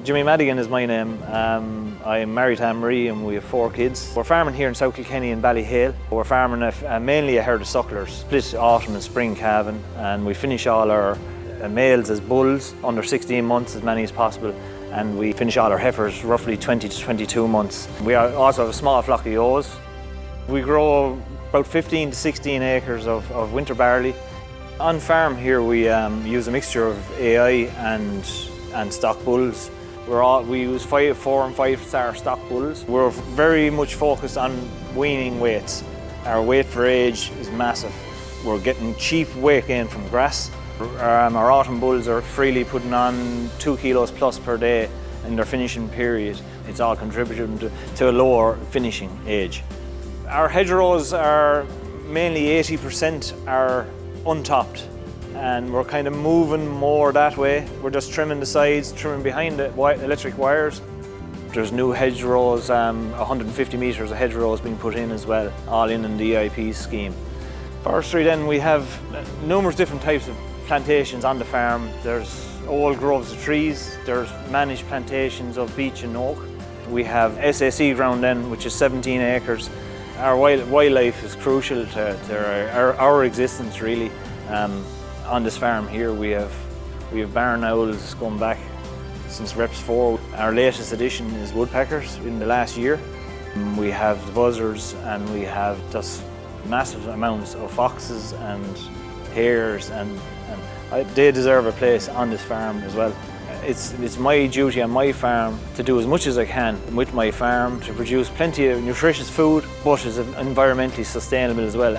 Jimmy Madigan is my name. I'm married to Anne-Marie and we have 4 kids. We're farming here in South Kilkenny in Ballyhale. We're farming mainly a herd of sucklers, split autumn and spring calving, and we finish all our males as bulls, under 16 months, as many as possible, and we finish all our heifers roughly 20 to 22 months. We also have a small flock of ewes. We grow about 15 to 16 acres of winter barley. On farm here we use a mixture of AI and stock bulls. We use 4 and 5-star stock bulls. We're very much focused on weaning weights. Our weight for age is massive. We're getting cheap weight gain from grass. Our autumn bulls are freely putting on 2 kilos plus per day in their finishing period. It's all contributing to a lower finishing age. Our hedgerows are mainly 80% are untopped, and we're kind of moving more that way. We're just trimming the sides, trimming behind the electric wires. There's new hedgerows, 150 metres of hedgerows being put in as well, all in the EIP scheme. Forestry then, we have numerous different types of plantations on the farm. There's old groves of trees, there's managed plantations of beech and oak. We have SAC ground then, which is 17 acres. Our wildlife is crucial to our existence really. On this farm here we have barn owls going back since Reps 4. Our latest addition is woodpeckers in the last year. We have the buzzards, and we have just massive amounts of foxes and hares, and they deserve a place on this farm as well. It's my duty on my farm to do as much as I can with my farm to produce plenty of nutritious food, but is environmentally sustainable as well.